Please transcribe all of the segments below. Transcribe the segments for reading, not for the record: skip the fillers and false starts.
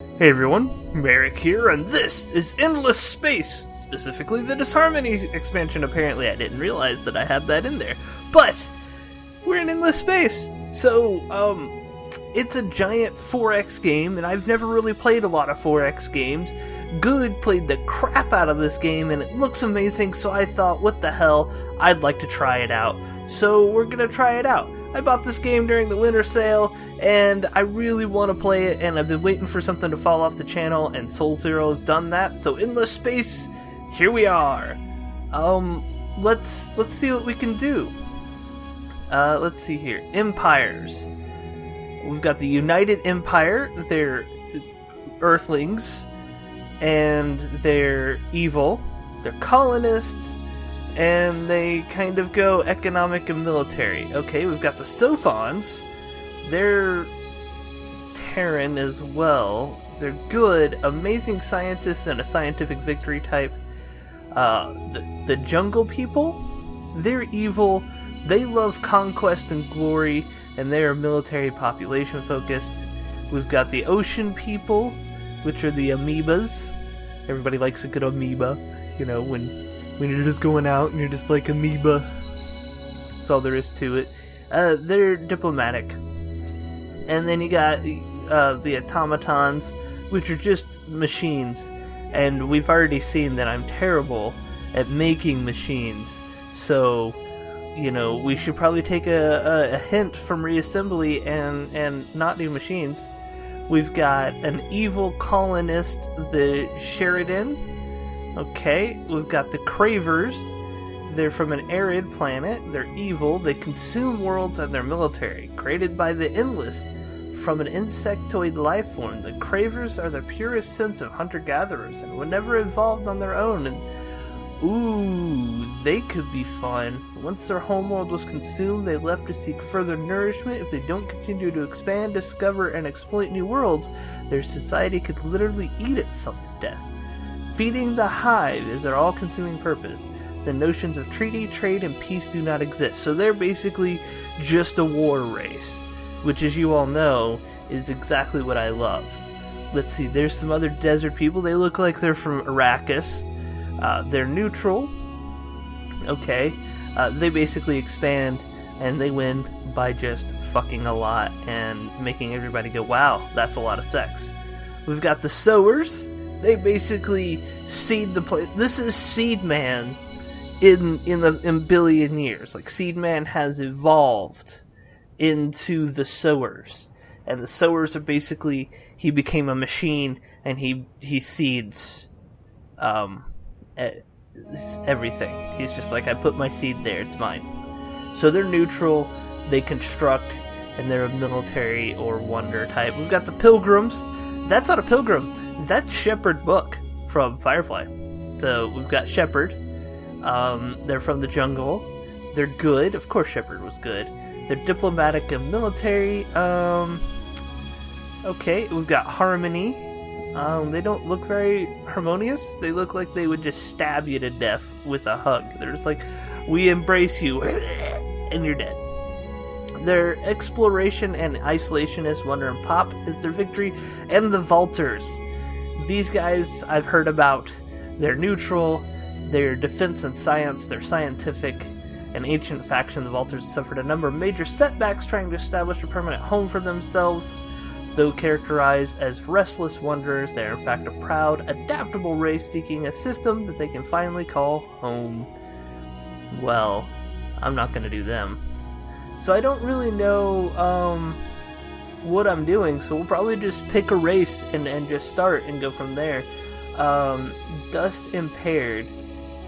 Hey everyone, Merric here, and this is Endless Space, specifically the Disharmony expansion. Apparently I didn't realize that I had that in there, but we're in Endless Space. So, it's a giant 4X game, and I've never really played a lot of 4X games. Good played the crap out of this game, and it looks amazing, so I thought, what the hell, I'd like to try it out. So we're gonna try it out. I bought this game during the winter sale, and I really want to play it, and I've been waiting for something to fall off the channel, and Soul Zero has done that, so Endless Space, here we are. Let's see what we can do. Let's see here. Empires. We've got the United Empire. They're Earthlings, and they're evil. They're colonists, and they kind of go economic and military. Okay, we've got the Sophons. They're Terran as well. They're good, amazing scientists and a scientific victory type. The Jungle People, they're evil. They love conquest and glory, and they are military population focused. We've got the Ocean People, which are the amoebas. Everybody likes a good amoeba, you know, when you're just going out and you're just like amoeba. That's all there is to it. They're diplomatic. And then you got the automatons, which are just machines. And we've already seen that I'm terrible at making machines. So, you know, we should probably take a hint from reassembly and not do machines. We've got an evil colonist, the Sheridan. Okay, we've got the Cravers. They're from an arid planet. They're evil. They consume worlds and they're military. Created by the Endless from an insectoid life form, the Cravers are the purest sense of hunter-gatherers and were never evolved on their own. And ooh, they could be fun. Once their homeworld was consumed, they left to seek further nourishment. If they don't continue to expand, discover, and exploit new worlds, their society could literally eat itself to death. Feeding the hive is their all-consuming purpose. The notions of treaty, trade, and peace do not exist. So they're basically just a war race, which, as you all know, is exactly what I love. Let's see, there's some other desert people. They look like they're from Arrakis. They're neutral. Okay. They basically expand, and they win by just fucking a lot and making everybody go, wow, that's a lot of sex. We've got the Sowers. They basically seed the place. This is Seed Man in billion years. Like, Seed Man has evolved into the Sowers. And the Sowers are basically, he became a machine, and he seeds everything. He's just like, I put my seed there, it's mine. So they're neutral, they construct, and they're a military or wonder type. We've got the Pilgrims. That's not a pilgrim. That's Shepard Book from Firefly. So we've got Shepard. They're from the jungle. They're good. Of course Shepard was good. They're diplomatic and military. Okay, we've got Harmony. They don't look very harmonious. They look like they would just stab you to death with a hug. They're just like, we embrace you, and you're dead. Their exploration and isolationist Wonder and Pop is their victory. And the Vaulters. These guys I've heard about. They're neutral. They're defense and science. They're scientific. An ancient faction, the Vaulters suffered a number of major setbacks trying to establish a permanent home for themselves. Though characterized as restless wanderers, they are in fact a proud, adaptable race seeking a system that they can finally call home. Well, I'm not going to do them. So I don't really know what I'm doing, so we'll probably just pick a race and just start and go from there. Dust Impaired.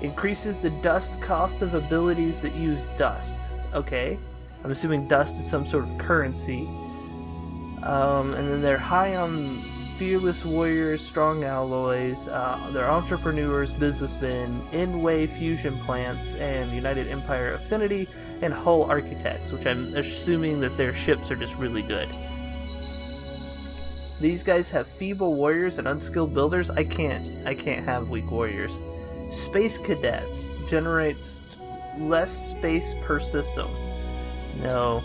Increases the dust cost of abilities that use dust. Okay. I'm assuming dust is some sort of currency. And then they're high on fearless warriors, strong alloys. They're entrepreneurs, businessmen, in-way fusion plants, and United Empire affinity, and hull architects, which I'm assuming that their ships are just really good. These guys have feeble warriors and unskilled builders. I can't have weak warriors. Space cadets generates less space per system. No.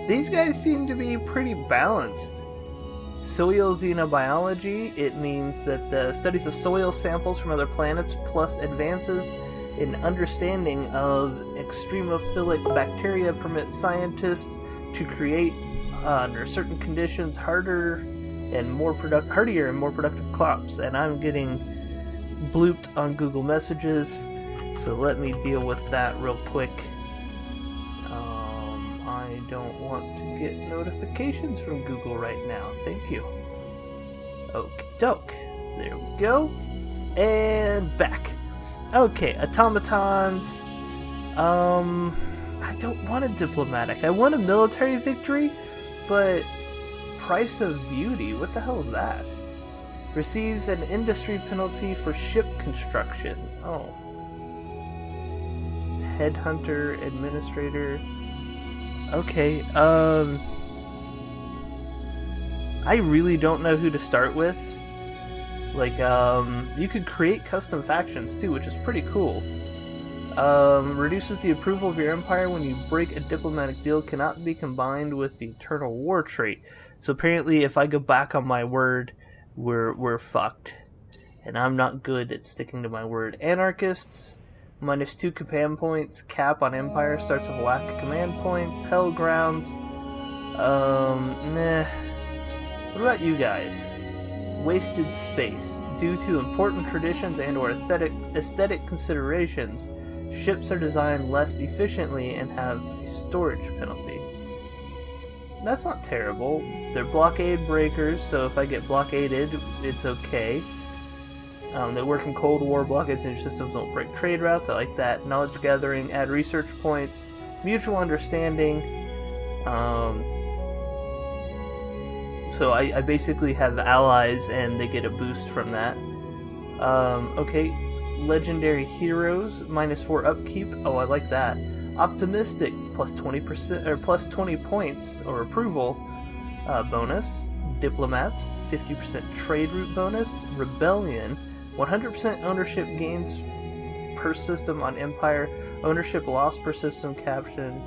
These guys seem to be pretty balanced. Soil xenobiology, it means that the studies of soil samples from other planets plus advances in understanding of extremophilic bacteria permit scientists to create, under certain conditions, hardier and more productive crops. And I'm getting blooped on Google Messages, so let me deal with that real quick. I don't want to get notifications from Google right now. Thank you. Okie doke. There we go. And back. Okay, automatons. I don't want a diplomatic. I want a military victory, but price of beauty. What the hell is that? Receives an industry penalty for ship construction. Oh. Headhunter, administrator. Okay, I really don't know who to start with. Like, you could create custom factions too, which is pretty cool. Reduces the approval of your empire when you break a diplomatic deal, cannot be combined with the eternal war trait. So apparently if I go back on my word, we're fucked. And I'm not good at sticking to my word. Anarchists, -2 command points, cap on empire, starts with lack of command points, hell grounds. Nah. What about you guys? Wasted space. Due to important traditions and or aesthetic considerations, ships are designed less efficiently and have a storage penalty. That's not terrible. They're blockade breakers, so if I get blockaded, it's okay. They work in Cold War. Blockades in your systems don't break trade routes. I like that. Knowledge gathering, add research points, mutual understanding. So I basically have allies and they get a boost from that. Okay, legendary heroes, -4 upkeep. Oh, I like that. Optimistic, plus 20% or plus 20 points or approval bonus. Diplomats, 50% trade route bonus. Rebellion, 100% ownership gains per system on Empire. Ownership loss per system caption.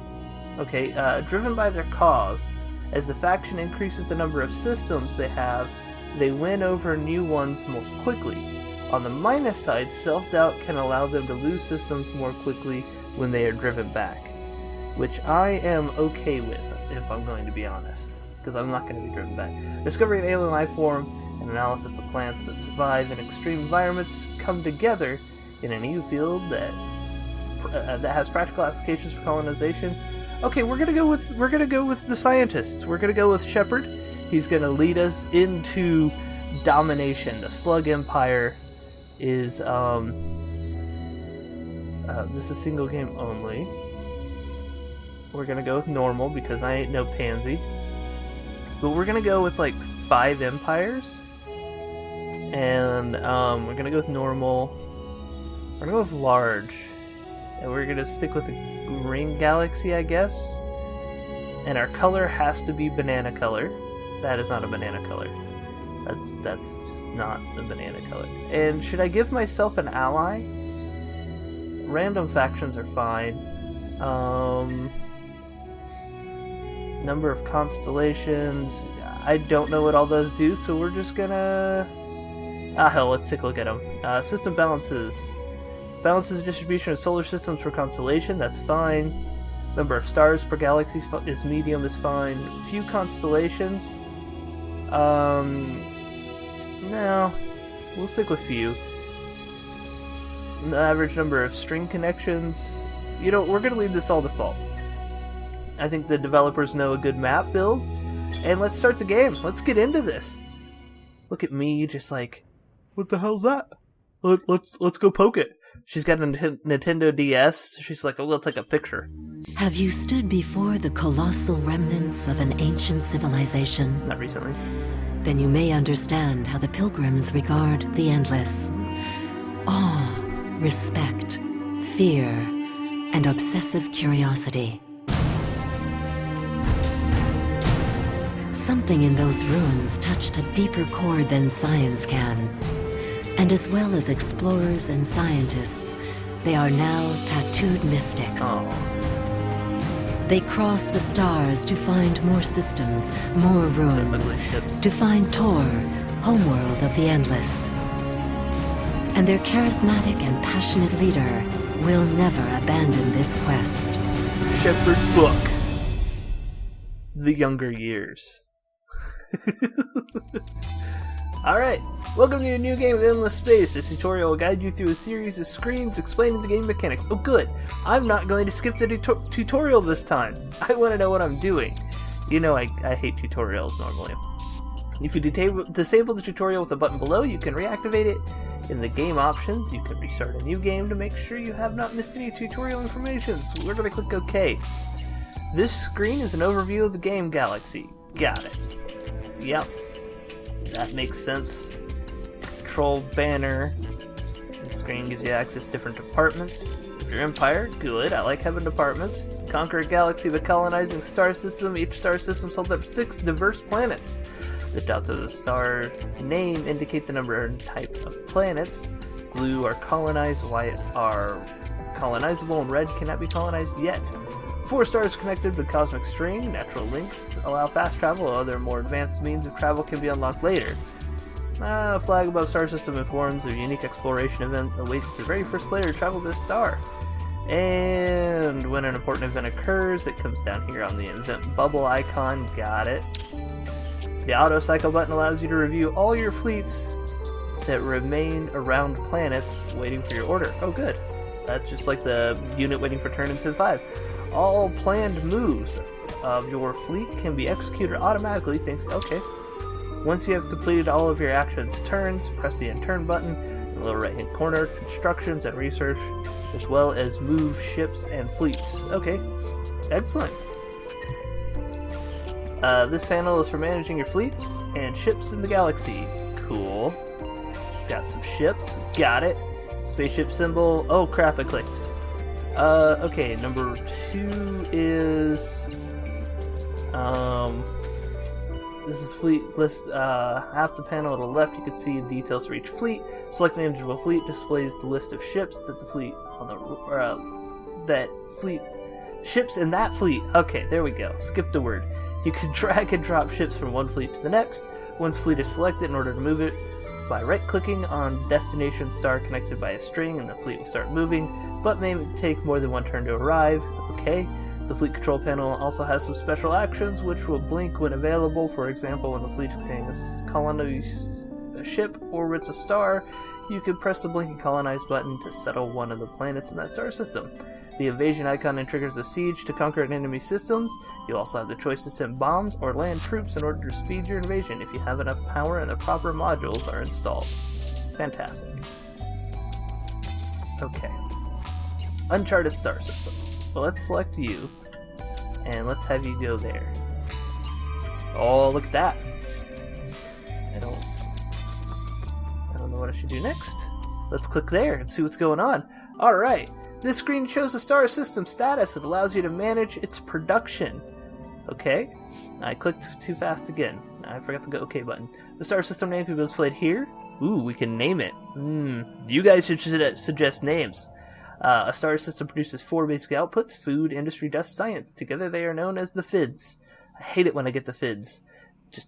Okay, driven by their cause. As the faction increases the number of systems they have, they win over new ones more quickly. On the minus side, self-doubt can allow them to lose systems more quickly when they are driven back. Which I am okay with, if I'm going to be honest. Because I'm not going to be driven back. Discovery of alien life form and analysis of plants that survive in extreme environments come together in a new field that has practical applications for colonization. Okay, we're gonna go with the scientists. We're gonna go with Shepard. He's gonna lead us into domination. The Slug Empire is this is single game only. We're gonna go with normal because I ain't no pansy. But we're gonna go with like 5 empires. And we're gonna go with normal. We're gonna go with large. And we're gonna stick with a ring galaxy, I guess. And our color has to be banana color. That is not a banana color. That's just not a banana color. And should I give myself an ally? Random factions are fine. Number of constellations. I don't know what all those do, so we're just gonna... hell, let's take a look at them. System balances. Balances the distribution of solar systems per constellation, that's fine. Number of stars per galaxy is medium, is fine. Few constellations. No. We'll stick with few. The average number of string connections. You know, we're gonna leave this all default. I think the developers know a good map build. And let's start the game. Let's get into this. Look at me, just like, what the hell's that? Let's go poke it. She's got a Nintendo DS. She's like, oh, we'll take a picture. Have you stood before the colossal remnants of an ancient civilization? Not recently. Then you may understand how the pilgrims regard the endless. Awe, respect, fear, and obsessive curiosity. Something in those ruins touched a deeper chord than science can. And as well as explorers and scientists, they are now tattooed mystics. Oh. They cross the stars to find more systems, more ruins, to find Tor, homeworld of the Endless. And their charismatic and passionate leader will never abandon this quest. Shepherd Book. The Younger Years. Alright, welcome to a new game of Endless Space. This tutorial will guide you through a series of screens explaining the game mechanics. Oh good, I'm not going to skip the tutorial this time. I want to know what I'm doing. You know I hate tutorials normally. If you disable the tutorial with the button below, you can reactivate it. In the game options, you can restart a new game to make sure you have not missed any tutorial information. So we're going to click OK. This screen is an overview of the game galaxy. Got it. Yep. That makes sense. Control banner. The screen gives you access to different departments. If your empire, good. I like having departments. Conquer a galaxy by colonizing a star system. Each star system holds up 6 diverse planets. The dots of the star name indicate the number and type of planets. Blue are colonized, white are colonizable, and red cannot be colonized yet. 4 stars connected with cosmic string. Natural links allow fast travel, while other more advanced means of travel can be unlocked later. A flag above star system informs a unique exploration event awaits the very first player to travel this star. And when an important event occurs, it comes down here on the event bubble icon. Got it. The auto cycle button allows you to review all your fleets that remain around planets waiting for your order. Oh good. That's just like the unit waiting for turn in Civ 5. All planned moves of your fleet can be executed automatically okay. Once you have completed all of your actions turns, press the end turn button in the lower right hand corner, constructions and research, as well as move ships and fleets. Okay, excellent. This panel is for managing your fleets and ships in the galaxy. Cool. Got some ships. Got it. Spaceship symbol. Oh crap, I clicked. Okay, number 2 is... this is fleet list. Half the panel to the left, you can see details for each fleet. Select an individual fleet displays the list of ships that the fleet on the ships in that fleet. Okay, there we go. Skipped a word. You can drag and drop ships from one fleet to the next. Once fleet is selected, in order to move it by right-clicking on destination star connected by a string, and the fleet will start moving, but may take more than one turn to arrive. Okay. The fleet control panel also has some special actions which will blink when available. For example, when the fleet contains a ship orbits a star, you can press the blink and colonize button to settle one of the planets in that star system. The invasion icon then triggers a siege to conquer an enemy systems. You also have the choice to send bombs or land troops in order to speed your invasion if you have enough power and the proper modules are installed. Fantastic. Okay. Uncharted star system. Well, let's select you, and let's have you go there. Oh, look at that. I don't know what I should do next. Let's click there and see what's going on. Alright. This screen shows the star system status. It allows you to manage its production. Okay. I clicked too fast again. I forgot the OK button. The star system name can be displayed here. Ooh, we can name it. You guys should suggest names. A star system produces 4 basic outputs: food, industry, dust, science. Together they are known as the FIDs. I hate it when I get the FIDs. Just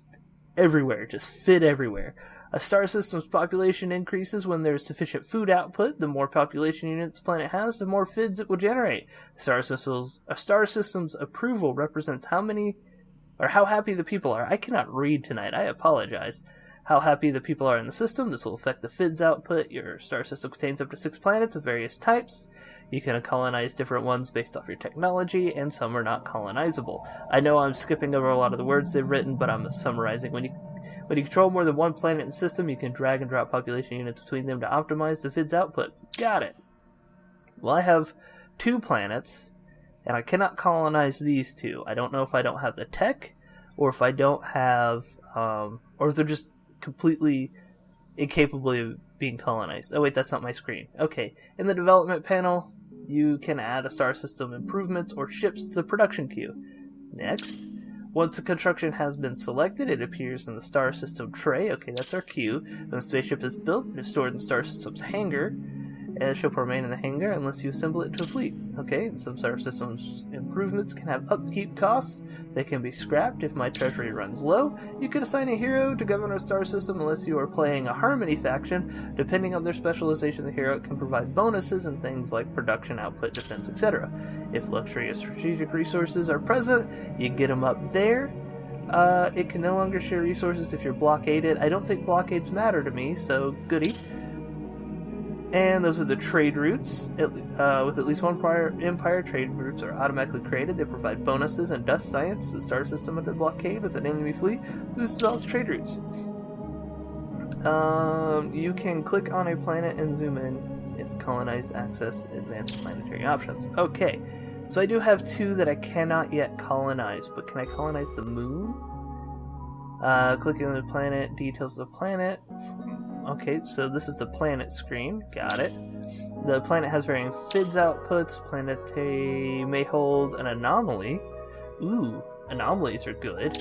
everywhere. Just FID everywhere. A star system's population increases when there is sufficient food output. The more population units the planet has, the more FIDs it will generate. A star system's approval represents how happy the people are. I cannot read tonight. I apologize. How happy the people are in the system. This will affect the FIDs output. Your star system contains up to 6 planets of various types. You can colonize different ones based off your technology, and some are not colonizable. I know I'm skipping over a lot of the words they've written, but I'm summarizing. When you control more than one planet in the system, you can drag and drop population units between them to optimize the FIDs output. Got it. Well, I have 2 planets, and I cannot colonize these 2. I don't know if I don't have the tech, or if I don't have, or if they're just completely incapable of being colonized. Oh wait, that's not my screen. Okay, in the development panel, you can add a star system improvements or ships to the production queue. Next, once the construction has been selected, it appears in the star system tray. Okay, that's our queue. When the spaceship is built, it is stored in the star system's hangar, A ship will remain in the hangar unless you assemble it to a fleet. Okay, some star systems improvements can have upkeep costs. They can be scrapped if my treasury runs low. You can assign a hero to govern a star system unless you are playing a Harmony faction. Depending on their specialization, the hero can provide bonuses and things like production, output, defense, etc. If luxury or strategic resources are present, you get them up there. It can no longer share resources if you're blockaded. I don't think blockades matter to me, so goody. And those are the trade routes. With at least one prior empire, trade routes are automatically created. They provide bonuses and dust science. The star system under blockade with an enemy fleet loses all its trade routes. You can click on a planet and zoom in if colonized access advanced planetary options. Okay, so I do have 2 that I cannot yet colonize, but can I colonize the moon? Clicking on the planet, details of the planet. Okay, so this is the planet screen. Got it. The planet has varying FIDS outputs. Planet may hold an anomaly. Ooh, anomalies are good.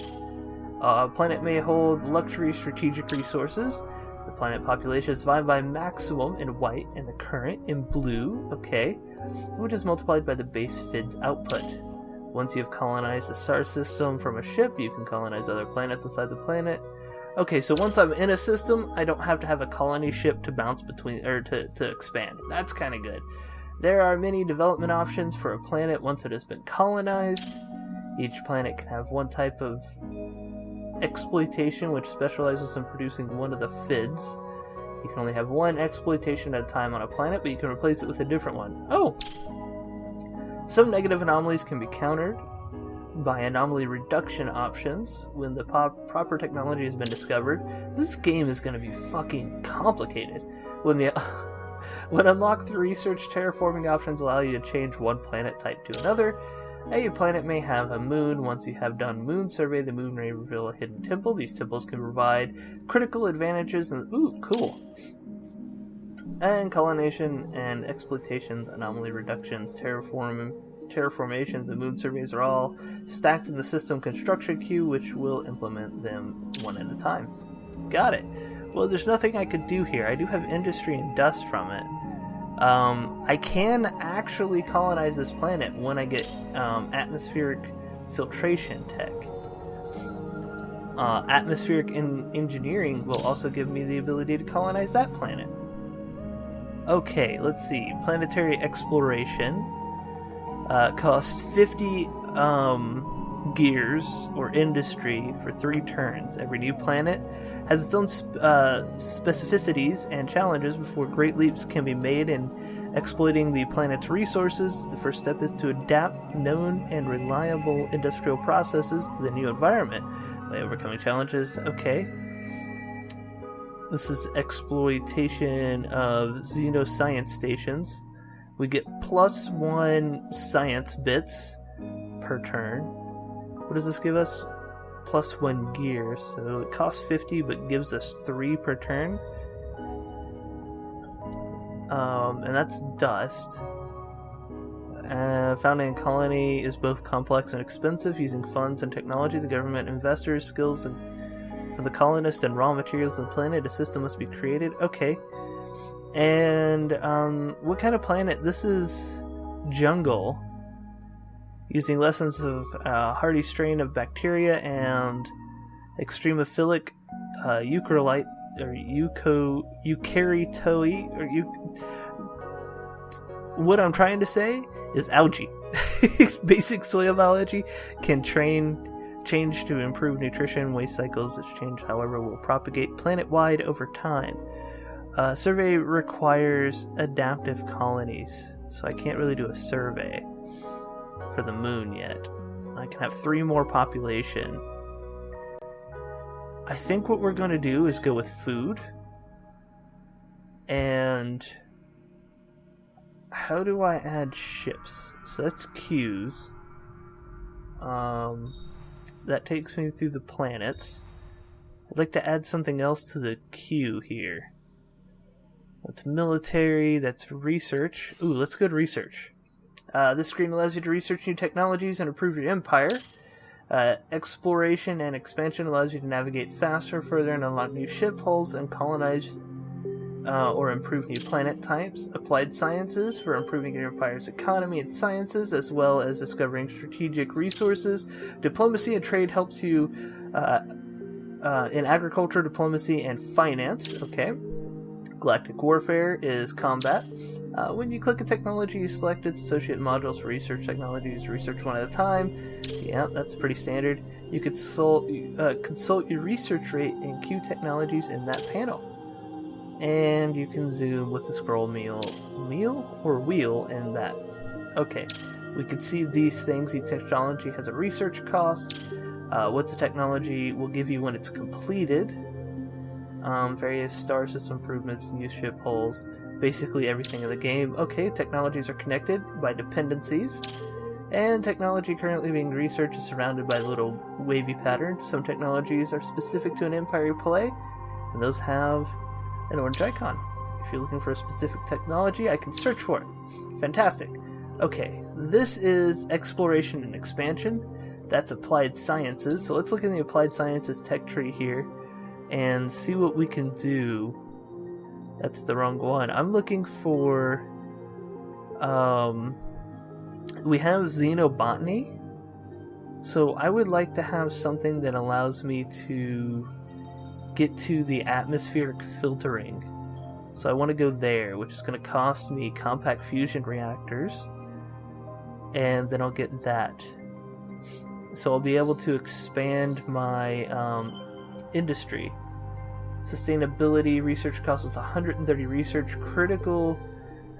Planet may hold luxury strategic resources. The planet population is divided by maximum in white and the current in blue. Okay, which is multiplied by the base FIDS output. Once you have colonized a star system from a ship, you can colonize other planets inside the planet. Okay, so once I'm in a system, I don't have to have a colony ship to bounce between, or to expand. That's kind of good. There are many development options for a planet once it has been colonized. Each planet can have one type of exploitation, which specializes in producing one of the FIDs. You can only have one exploitation at a time on a planet, but you can replace it with a different one. Oh! Some negative anomalies can be countered by anomaly reduction options when the proper technology has been discovered. This game is going to be fucking complicated. When unlocked through research, terraforming options allow you to change one planet type to another. A planet may have a moon. Once you have done moon survey, the moon may reveal a hidden temple. These temples can provide critical advantages and ooh, cool. And colonization and exploitations, anomaly reductions, terraformations, and moon surveys are all stacked in the system construction queue, which will implement them one at a time. Got it. Well, there's nothing I could do here. I do have industry and dust from it. I can actually colonize this planet when I get atmospheric filtration tech. Atmospheric engineering will also give me the ability to colonize that planet. Okay, let's see. Planetary exploration costs 50 gears or industry for 3 turns. Every new planet has its own specificities and challenges before great leaps can be made in exploiting the planet's resources. The first step is to adapt known and reliable industrial processes to the new environment by overcoming challenges. Okay. This is exploitation of xenoscience stations. We get +1 science bits per turn. What does this give us? +1 gear. So it costs 50 but gives us 3 per turn. And that's dust. Founding a colony is both complex and expensive. Using funds and technology, the government investors, skills, and for the colonists and raw materials of the planet, a system must be created. Okay. And what kind of planet? This is jungle. Using lessons of hardy strain of bacteria and extremophilic eukaryote or eukaryotoi. What I'm trying to say is algae. Basic soil biology can change to improve nutrition. Waste cycles which change, however, will propagate planet-wide over time. Survey requires adaptive colonies, so I can't really do a survey for the moon yet. I can have 3 more population. I think what we're going to do is go with food. And how do I add ships? So that's queues. That takes me through the planets. I'd like to add something else to the queue here. That's military, that's research. Ooh, let's go to research. This screen allows you to research new technologies and improve your empire. Exploration and expansion allows you to navigate faster, further, and unlock new ship hulls and colonize or improve new planet types, applied sciences for improving your empire's economy and sciences, as well as discovering strategic resources. Diplomacy and trade helps you in agriculture, diplomacy, and finance. Okay. Galactic warfare is combat. When you click a technology, you select its associated modules for research technologies. Research one at a time. Yeah, that's pretty standard. You could consult your research rate and queue technologies in that panel. And you can zoom with the scroll wheel in that. Okay, we can see these things. Each technology has a research cost. What the technology will give you when it's completed. Various star system improvements, new ship hulls, basically everything in the game. Okay, technologies are connected by dependencies. And technology currently being researched is surrounded by a little wavy pattern. Some technologies are specific to an empire you play, and those have an orange icon. If you're looking for a specific technology, I can search for it. Fantastic. Okay, this is exploration and expansion. That's applied sciences. So let's look in the applied sciences tech tree here and see what we can do. That's the wrong one. I'm looking for... we have xenobotany. So I would like to have something that allows me to get to the atmospheric filtering. So I want to go there, which is going to cost me compact fusion reactors. And then I'll get that. So I'll be able to expand my industry. Sustainability research costs us 130 research. Critical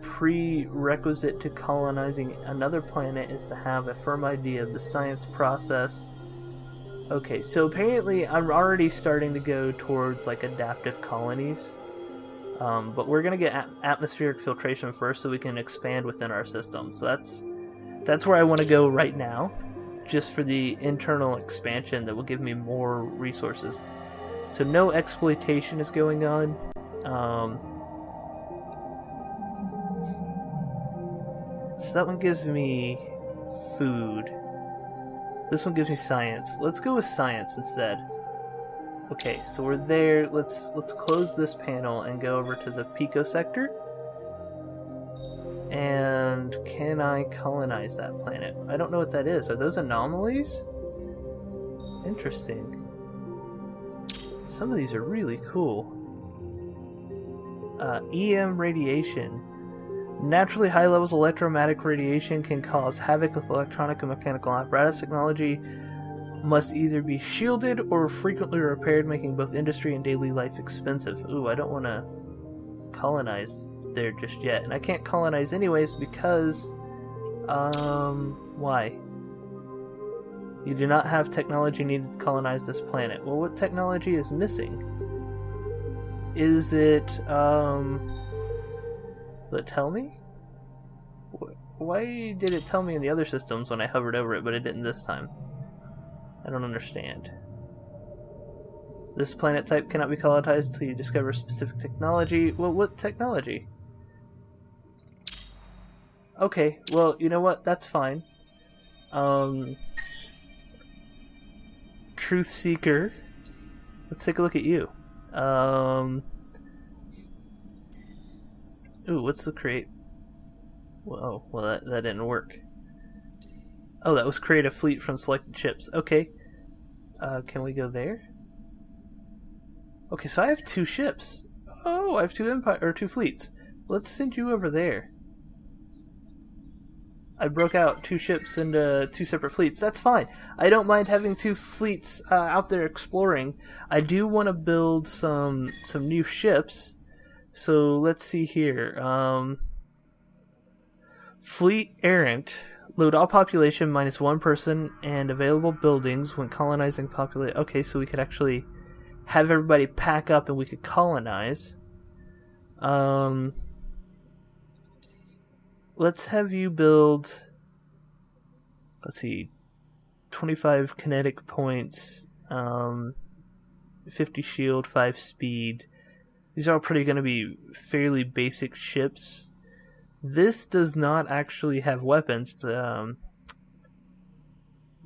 prerequisite to colonizing another planet is to have a firm idea of the science process. Okay, so apparently I'm already starting to go towards like adaptive colonies. But we're gonna get atmospheric filtration first so we can expand within our system. So that's where I want to go right now, just for the internal expansion that will give me more resources. So no exploitation is going on. So that one gives me food. This one gives me science. Let's go with science instead. Okay, so we're there. Let's close this panel and go over to the Pico sector. And can I colonize that planet? I don't know what that is. Are those anomalies? Interesting. Some of these are really cool. EM radiation. Naturally high levels of electromagnetic radiation can cause havoc with electronic and mechanical apparatus. Technology must either be shielded or frequently repaired, making both industry and daily life expensive. Ooh, I don't want to colonize there just yet. And I can't colonize anyways because... why? You do not have technology needed to colonize this planet. Well, what technology is missing? Is it, will it tell me? Why did it tell me in the other systems when I hovered over it, but it didn't this time? I don't understand. This planet type cannot be colonized until you discover specific technology. Well, what technology? Okay, well, you know what? That's fine. Truth Seeker. Let's take a look at you. Ooh, what's the create? Whoa, well that didn't work. Oh, that was create a fleet from selected ships. Okay. Can we go there? Okay, so I have 2 ships. Oh, I have 2 fleets. Let's send you over there. I broke out 2 ships into 2 separate fleets. That's fine. I don't mind having 2 fleets out there exploring. I do want to build some new ships. So let's see here. Fleet Errant. Load all population minus 1 person and available buildings when colonizing population. Okay, so we could actually have everybody pack up and we could colonize. Let's have you build, let's see, 25 kinetic points, 50 shield, 5 speed. These are all pretty going to be fairly basic ships. This does not actually have weapons. The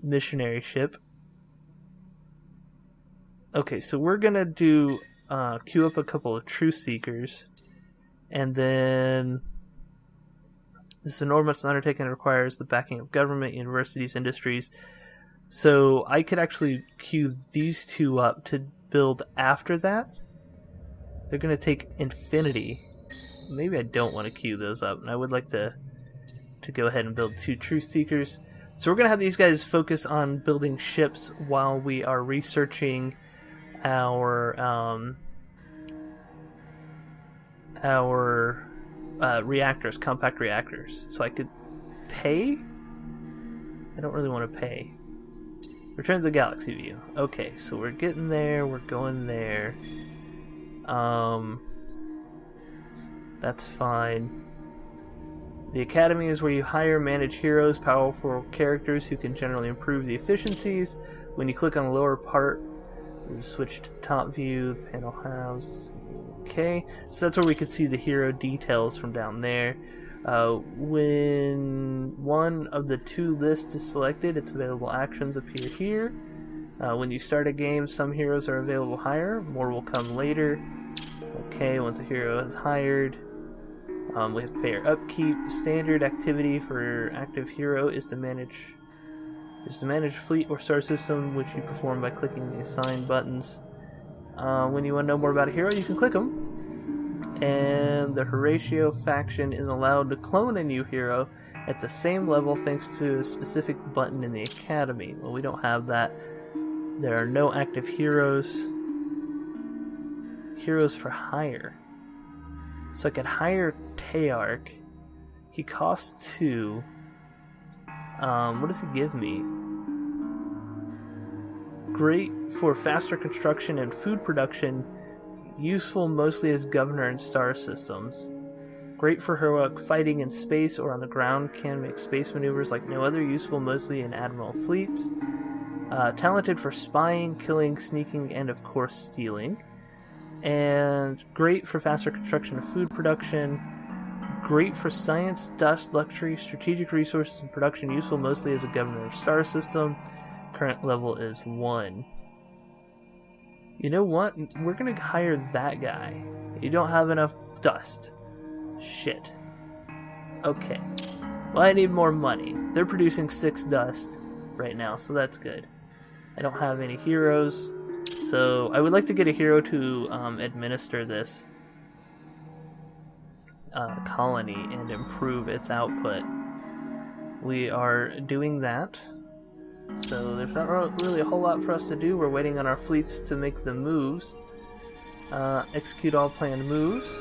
missionary ship. Okay, so we're going to do queue up a couple of truth seekers. And then this enormous undertaking requires the backing of government, universities, industries. So I could actually queue these two up to build after that. They're going to take infinity. Maybe I don't want to queue those up. And I would like to go ahead and build 2 Truth Seekers. So we're going to have these guys focus on building ships while we are researching our reactors, compact reactors. So I could pay? I don't really want to pay. Return to the galaxy view. Okay, so we're getting there, we're going there. That's fine. The Academy is where you hire, manage heroes, powerful characters who can generally improve the efficiencies. When you click on the lower part, you switch to the top view, panel house. Okay, so that's where we could see the hero details from down there. When one of the 2 lists is selected, its available actions appear here. When you start a game, some heroes are available higher, more will come later. Okay, once a hero is hired, we have to pay our upkeep. Standard activity for active hero is to manage fleet or star system, which you perform by clicking the assign buttons. When you want to know more about a hero, you can click them. And the Horatio faction is allowed to clone a new hero at the same level thanks to a specific button in the Academy. Well, we don't have that. There are no active heroes. Heroes for hire. So I could hire Tearch. He costs 2. What does he give me? Great for faster construction and food production. Useful mostly as governor in star systems. Great for heroic fighting in space or on the ground. Can make space maneuvers like no other. Useful mostly in admiral fleets. Talented for spying, killing, sneaking, and of course stealing. And great for faster construction of food production. Great for science, dust, luxury, strategic resources, and production. Useful mostly as a governor of star system. Current level is 1. You know what? We're gonna hire that guy. You don't have enough dust. Shit. Okay. Well, I need more money. They're producing 6 dust right now, so that's good. I don't have any heroes, so I would like to get a hero to administer this colony and improve its output. We are doing that. So there's not really a whole lot for us to do. We're waiting on our fleets to make the moves. Execute all planned moves.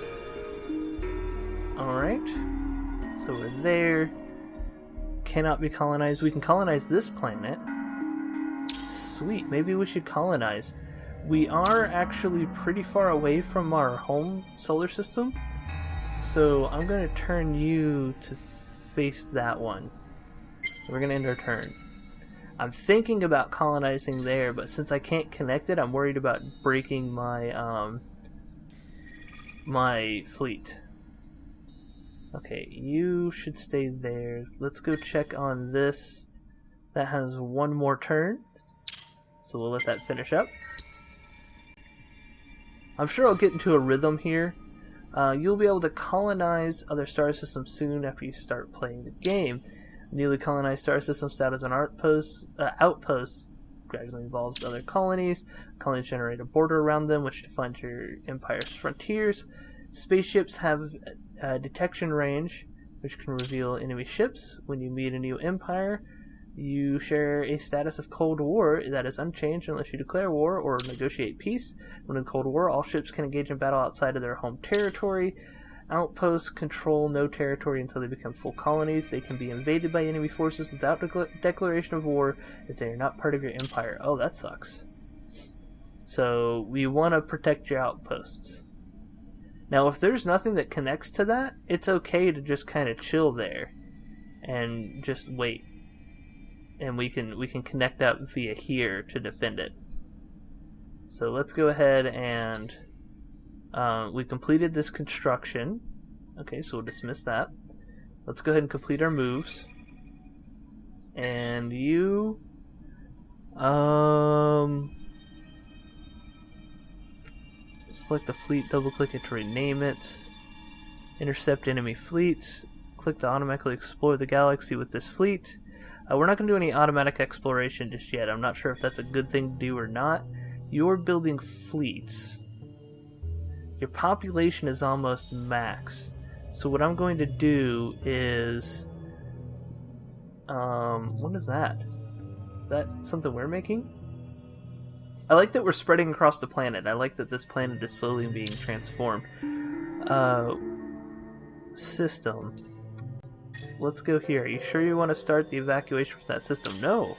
Alright. So we're there. Cannot be colonized. We can colonize this planet. Sweet. Maybe we should colonize. We are actually pretty far away from our home solar system. So I'm going to turn you to face that one. We're going to end our turn. I'm thinking about colonizing there, but since I can't connect it, I'm worried about breaking my my fleet. Okay, you should stay there. Let's go check on this. That has 1 more turn, so we'll let that finish up. I'm sure I'll get into a rhythm here. You'll be able to colonize other star systems soon after you start playing the game. Newly colonized star system status on outposts gradually involves other colonies. Colonies generate a border around them, which defines your empire's frontiers. Spaceships have a detection range, which can reveal enemy ships. When you meet a new empire, you share a status of Cold War that is unchanged unless you declare war or negotiate peace. When in Cold War, all ships can engage in battle outside of their home territory. Outposts control no territory until they become full colonies. They can be invaded by enemy forces without declaration of war, as they are not part of your empire. Oh, that sucks. So we want to protect your outposts. Now, if there's nothing that connects to that, it's okay to just kind of chill there and just wait. And we can connect up via here to defend it. So let's go ahead and we completed this construction. Okay, so we'll dismiss that. Let's go ahead and complete our moves. And you select the fleet, double click it to rename it. Intercept enemy fleets. Click to automatically explore the galaxy with this fleet. We're not going to do any automatic exploration just yet. I'm not sure if that's a good thing to do or not. You're building fleets. Your population is almost max. So what I'm going to do is... what is that? Is that something we're making? I like that we're spreading across the planet. I like that this planet is slowly being transformed. System. Let's go here. Are you sure you want to start the evacuation from that system? No.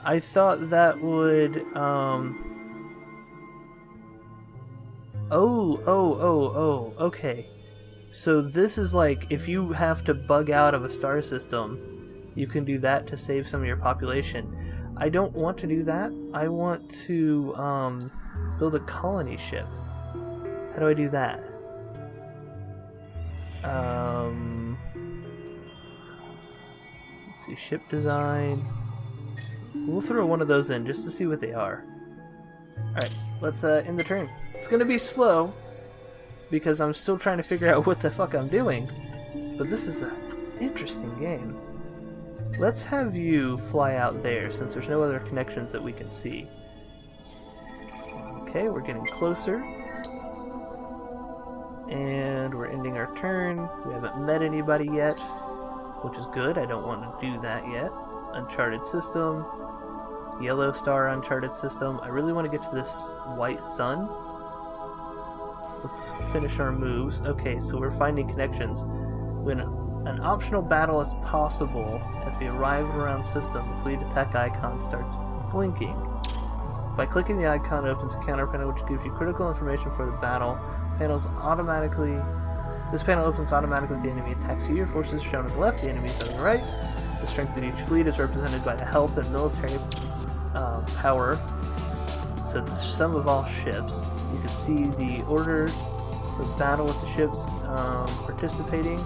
I thought that would, Oh, okay. So this is like, if you have to bug out of a star system, you can do that to save some of your population. I don't want to do that. I want to, build a colony ship. How do I do that? Let's see, ship design. We'll throw one of those in just to see what they are. Alright, let's end the turn. It's gonna be slow because I'm still trying to figure out what the fuck I'm doing. But this is an interesting game. Let's have you fly out there since there's no other connections that we can see. Okay, we're getting closer. And we're ending our turn. We haven't met anybody yet, which is good. I don't want to do that yet. Uncharted system. Yellow star uncharted system. I really want to get to this white sun. Let's finish our moves. Okay, so we're finding connections. When an optional battle is possible at the arrival around system, the fleet attack icon starts blinking. By clicking the icon, it opens a counter panel which gives you critical information for the battle. This panel opens automatically if the enemy attacks you. Your forces are shown on the left, the enemies on the right. The strength of each fleet is represented by the health and military power. So it's the sum of all ships. You can see the order of battle with the ships participating.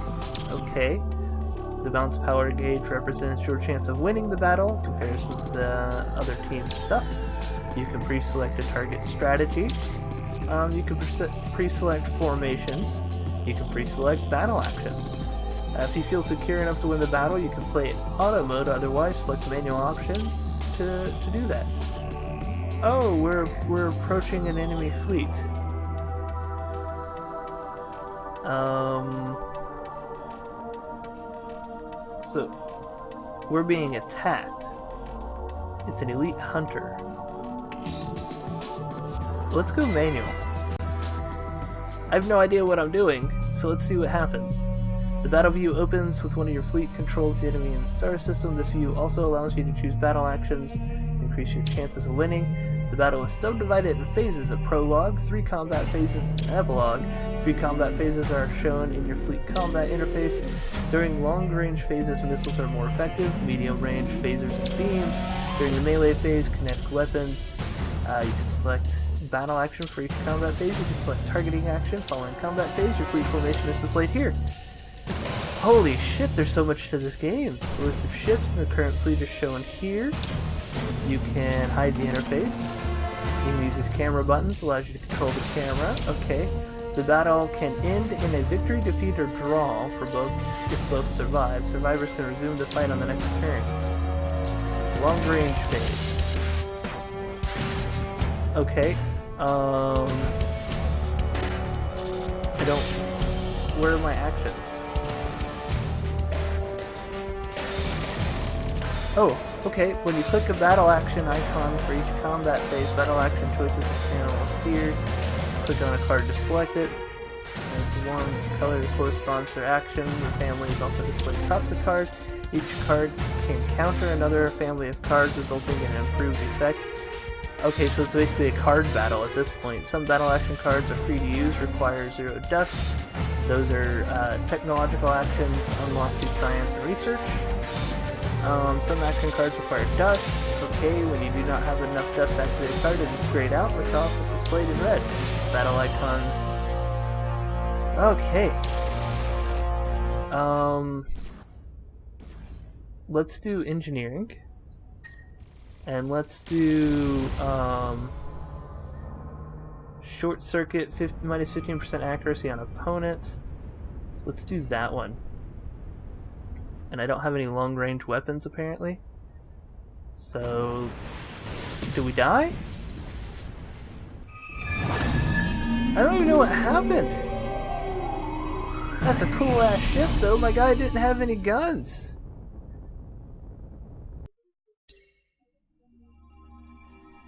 Okay. The balance power gauge represents your chance of winning the battle in comparison to the other team's stuff. You can pre-select a target strategy. You can pre-select formations. You can pre-select battle actions. If you feel secure enough to win the battle, you can play it auto mode. Otherwise, select manual option to do that. Oh, we're approaching an enemy fleet. So we're being attacked. It's an elite hunter. Let's go manual. I have no idea what I'm doing, so let's see what happens. The battle view opens with one of your fleet controls the enemy in the star system. This view also allows you to choose battle actions to increase your chances of winning. The battle is subdivided in phases: a prologue, 3 combat phases, and an epilogue. 3 combat phases are shown in your fleet combat interface. During long-range phases, missiles are more effective. Medium-range phasers and beams. During the melee phase, kinetic weapons. You can select battle action for each combat phase. You can select targeting action. Following combat phase, your fleet formation is displayed here. Holy shit, there's so much to this game. The list of ships and the current fleet is shown here. You can hide the interface. You can use these camera buttons, allows you to control the camera. Okay. The battle can end in a victory, defeat, or draw for both if both survive. Survivors can resume the fight on the next turn. Long range phase. Okay. I don't... Where are my actions? Oh, okay. When you click a battle action icon for each combat phase, battle action choices panel appear. Click on a card to select it. As one's color corresponds to their action. The family is also displayed atop the card. Each card can counter another family of cards, resulting in an improved effect. Okay, so it's basically a card battle at this point. Some battle action cards are free to use, require 0 dust. Those are technological actions, unlock through science and research. Some action cards require dust. Okay, when you do not have enough dust to activate a card, it is grayed out, which also is displayed in red. Battle icons. Okay. Let's do engineering. And let's do short circuit, minus 15% accuracy on opponent. Let's do that one. And I don't have any long-range weapons, apparently. So... do we die? I don't even know what happened. That's a cool-ass ship, though. My guy didn't have any guns.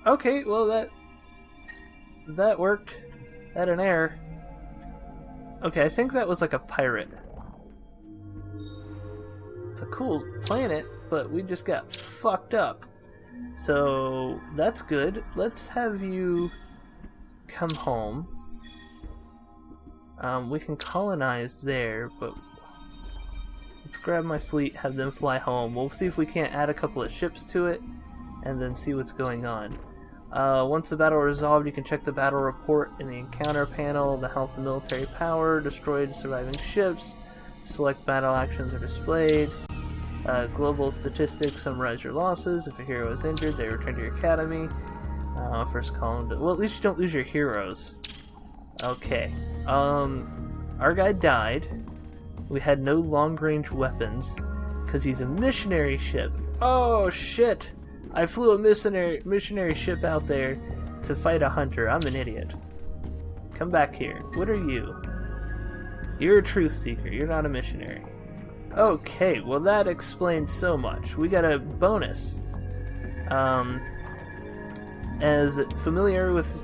Okay, well that worked. Had an error. Okay, I think that was like a pirate. It's a cool planet, but we just got fucked up. So that's good. Let's have you come home. We can colonize there, but let's grab my fleet, have them fly home. We'll see if we can't add a couple of ships to it, and then see what's going on. Once the battle is resolved, you can check the battle report in the encounter panel. The health and military power, destroyed surviving ships, select battle actions are displayed. Global statistics summarize your losses. If a hero is injured, they return to your academy. First column. Well, at least you don't lose your heroes. Okay. Our guy died. We had no long-range weapons because he's a missionary ship. Oh shit! I flew a missionary ship out there to fight a hunter. I'm an idiot. Come back here. What are you? You're a truth seeker. You're not a missionary. Okay, well that explains so much. We got a bonus. As familiarity with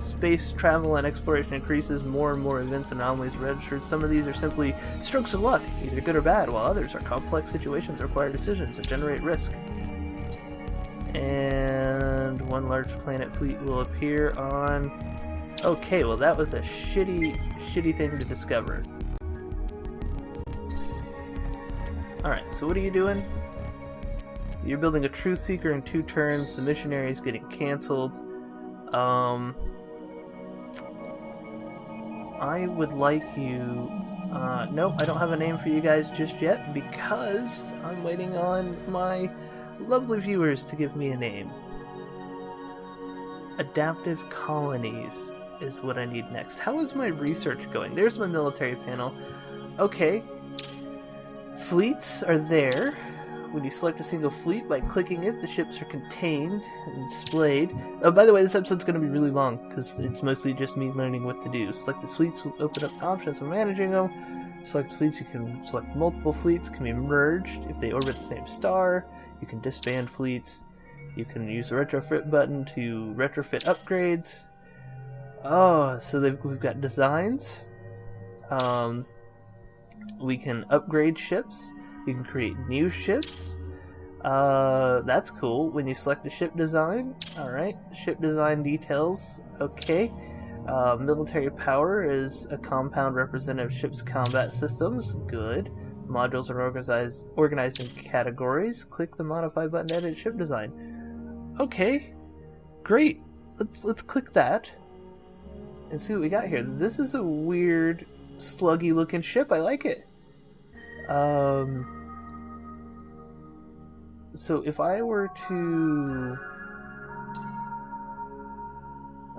space travel and exploration increases, more and more events and anomalies are registered. Some of these are simply strokes of luck, either good or bad, while others are complex situations that require decisions that generate risk. And one large planet fleet will appear on... Okay, well that was a shitty thing to discover. Alright, so what are you doing? You're building a truth seeker in 2 turns. The missionary is getting cancelled. I would like you... nope, I don't have a name for you guys just yet because I'm waiting on my lovely viewers to give me a name. Adaptive colonies is what I need next. How is my research going? There's my military panel. Okay. Fleets are there. When you select a single fleet by clicking it, the ships are contained and displayed. Oh, by the way, this episode's going to be really long because it's mostly just me learning what to do. Selected fleets will open up options for managing them. Select fleets, you can select multiple fleets, can be merged if they orbit the same star. You can disband fleets. You can use the retrofit button to retrofit upgrades. Oh, so we've got designs. We can upgrade ships. You can create new ships. That's cool. When you select a ship design, alright, ship design details, okay. Military power is a compound representative of ship's combat systems, good. Modules are organized in categories. Click the modify button to edit ship design. Okay, great. Let's click that and see what we got here. This is a weird, sluggy looking ship. I like it. So if I were to...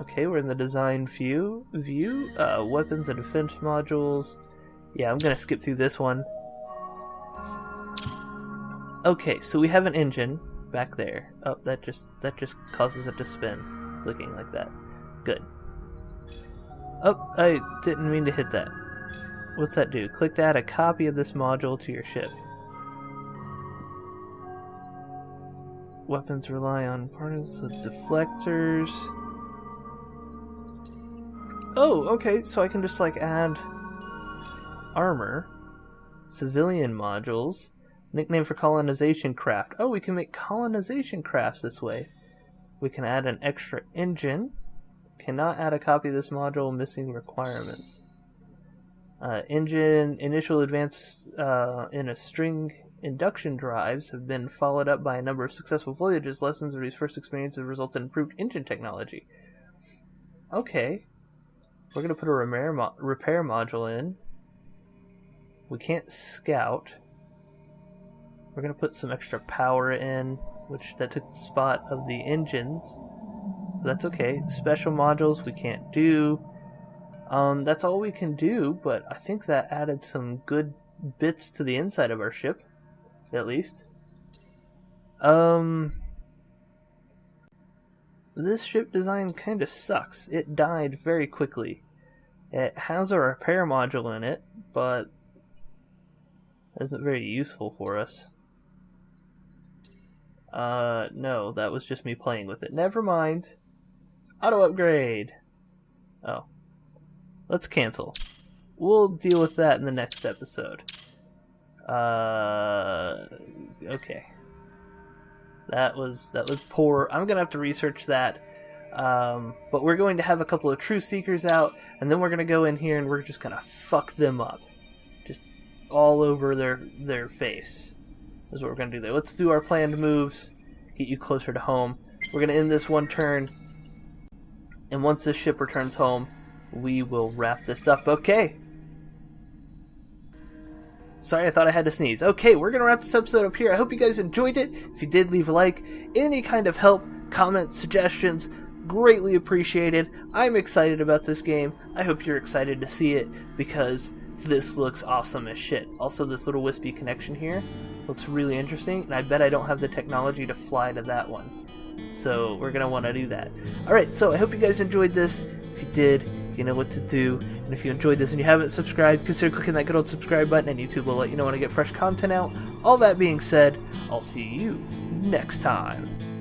Okay, we're in the design view. Weapons and defense modules. Yeah, I'm gonna skip through this one. Okay, so we have an engine back there. Oh, that just causes it to spin, clicking like that. Good. Oh, I didn't mean to hit that. What's that do? Click to add a copy of this module to your ship. Weapons rely on parts of deflectors. Oh, okay, so I can just like add armor, civilian modules, nickname for colonization craft. Oh, we can make colonization crafts this way. We can add an extra engine. Cannot add a copy of this module, missing requirements. Engine initial advance in a string induction drives have been followed up by a number of successful voyages. Lessons of these first experiences result in improved engine technology. Okay. We're going to put a repair module in. We can't scout. We're going to put some extra power in, which that took the spot of the engines. But that's okay. Special modules we can't do. That's all we can do, but I think that added some good bits to the inside of our ship, at least. This ship design kind of sucks. It died very quickly. It has a repair module in it, but it isn't very useful for us. No, that was just me playing with it. Never mind. Auto upgrade. Oh. Let's cancel. We'll deal with that in the next episode. Okay. That was poor. I'm gonna have to research that. But we're going to have a couple of Truth Seekers out, and then we're gonna go in here and we're just gonna fuck them up. Just all over their face. Is what we're gonna do there. Let's do our planned moves. Get you closer to home. We're gonna end this one turn, and once this ship returns home, we will wrap this up. Okay. Sorry, I thought I had to sneeze. Okay, we're gonna wrap this episode up here. I hope you guys enjoyed it. If you did, leave a like. Any kind of help, comments, suggestions, greatly appreciated. I'm excited about this game. I hope you're excited to see it, because this looks awesome as shit. Also, this little wispy connection here looks really interesting, and I bet I don't have the technology to fly to that one. So we're gonna want to do that. Alright, so I hope you guys enjoyed this. If you did, you know what to do. And if you enjoyed this and you haven't subscribed, consider clicking that good old subscribe button, and YouTube will let you know when I get fresh content out. All that being said, I'll see you next time.